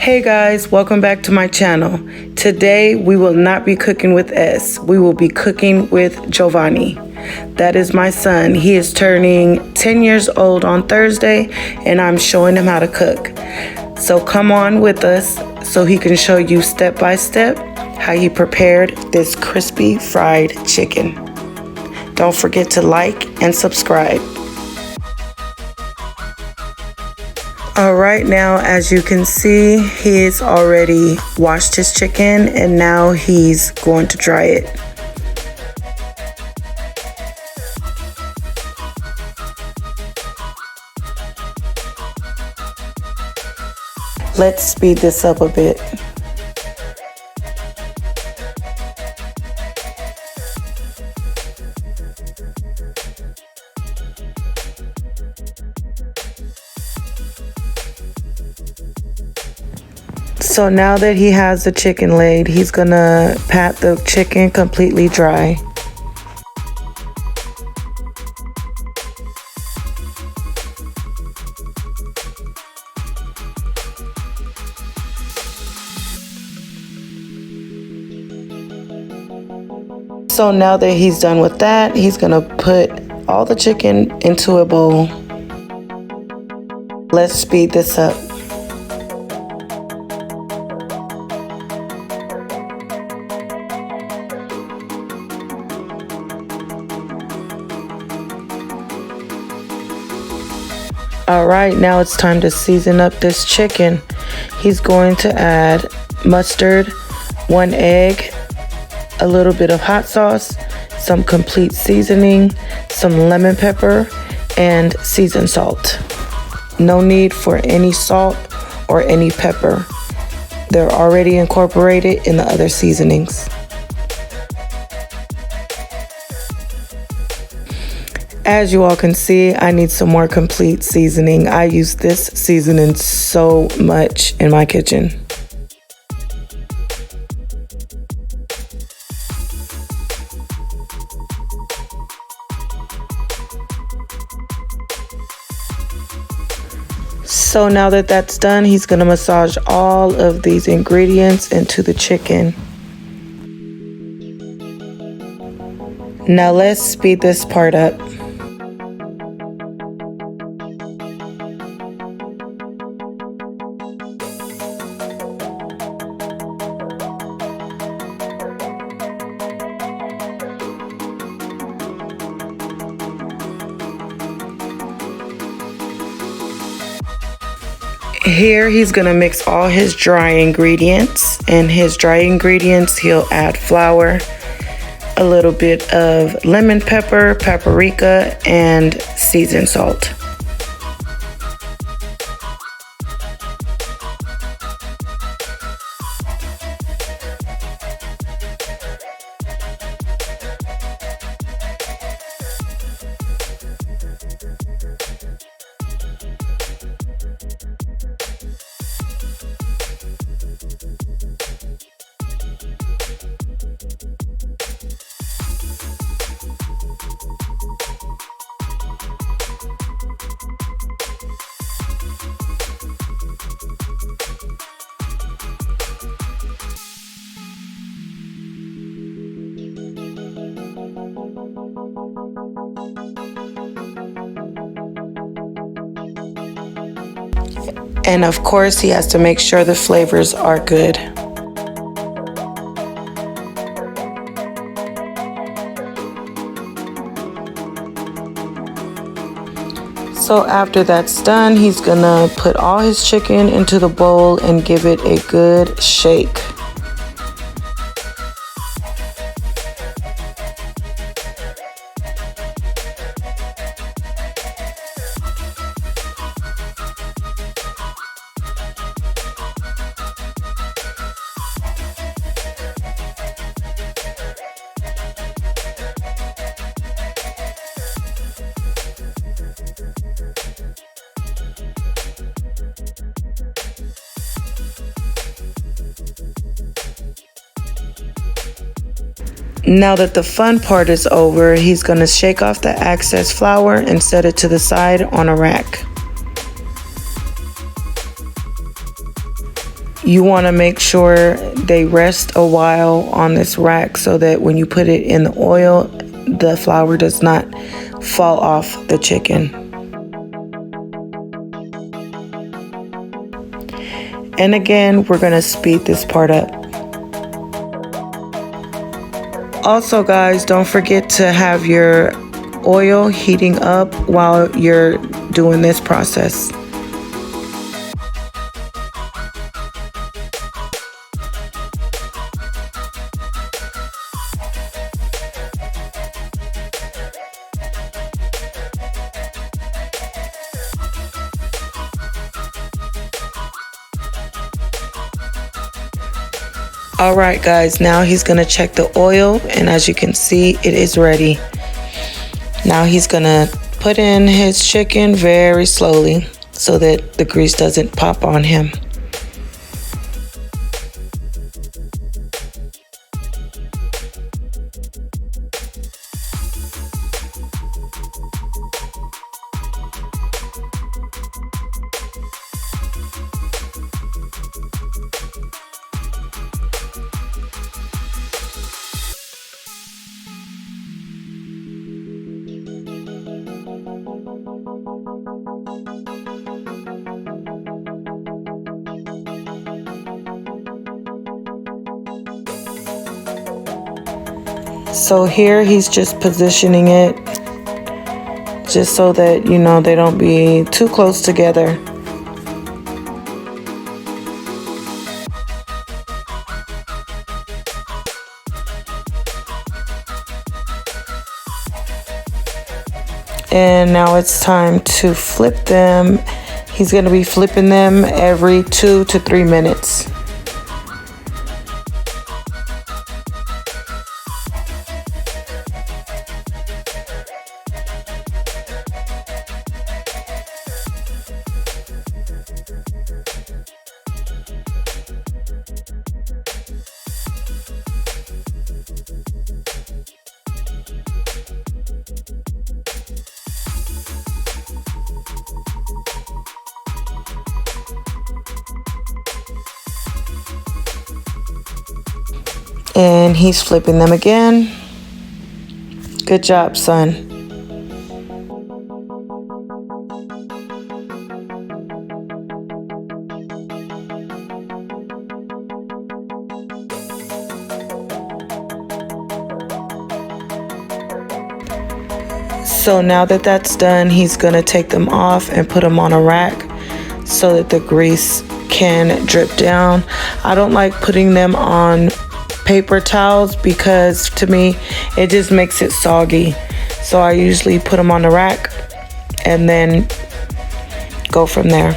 Hey guys, welcome back to my channel. Today we will not be cooking with S. We will be cooking with Giovanni. That is my son. He is turning 10 years old on Thursday and I'm showing him how to cook. So come on with us so he can show you step by step how he prepared this crispy fried chicken. Don't forget to like and subscribe. All right, now as you can see, he's already washed his chicken and now he's going to dry it. Let's speed this up a bit. So now that he has the chicken laid, he's gonna pat the chicken completely dry. So now that he's done with that, he's gonna put all the chicken into a bowl. Let's speed this up. All right, now it's time to season up this chicken. He's going to add mustard, 1 egg, a little bit of hot sauce, some complete seasoning, some lemon pepper, and seasoned salt. No need for any salt or any pepper. They're already incorporated in the other seasonings. As you all can see, I need some more complete seasoning. I use this seasoning so much in my kitchen. So now that that's done, he's gonna massage all of these ingredients into the chicken. Now let's speed this part up. Here he's gonna mix all his dry ingredients. In his dry ingredients, he'll add flour, a little bit of lemon pepper, paprika, and seasoned salt. And of course, he has to make sure the flavors are good. So after that's done, he's gonna put all his chicken into the bowl and give it a good shake. Now that the fun part is over, he's gonna shake off the excess flour and set it to the side on a rack. You want to make sure they rest a while on this rack so that when you put it in the oil, the flour does not fall off the chicken. And again, we're going to speed this part up. Also, guys, don't forget to have your oil heating up while you're doing this process. All right, guys, now he's gonna check the oil, and as you can see, it is ready. Now he's gonna put in his chicken very slowly so that the grease doesn't pop on him. So here he's just positioning it just so that, you know, they don't be too close together. And now it's time to flip them. He's going to be flipping them every 2 to 3 minutes. And he's flipping them again. Good job, son. So now that that's done, he's gonna take them off and put them on a rack so that the grease can drip down. I don't like putting them on paper towels because to me it just makes it soggy, so I usually put them on the rack and then go from there.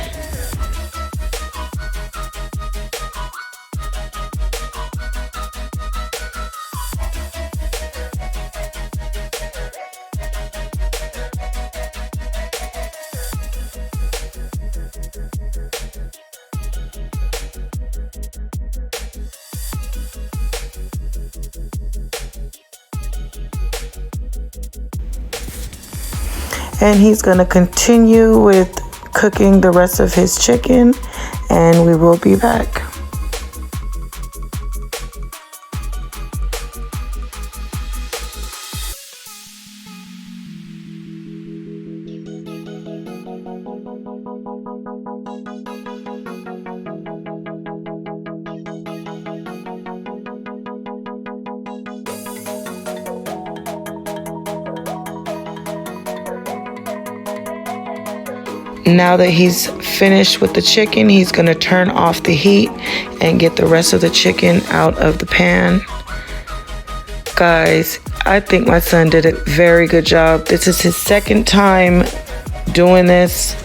And he's going to continue with cooking the rest of his chicken, and we will be back. Now that he's finished with the chicken, he's going to turn off the heat and get the rest of the chicken out of the pan. Guys, I think my son did a very good job. This is his second time doing this,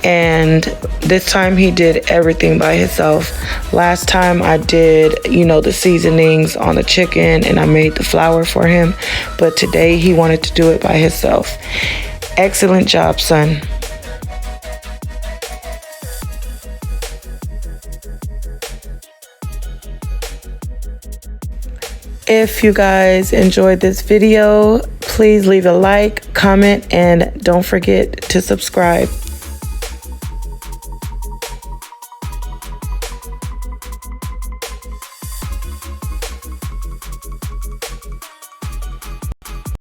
and this time he did everything by himself. Last time I did, you know, the seasonings on the chicken and I made the flour for him, but today he wanted to do it by himself. Excellent job, son. If you guys enjoyed this video, please leave a like, comment, and don't forget to subscribe.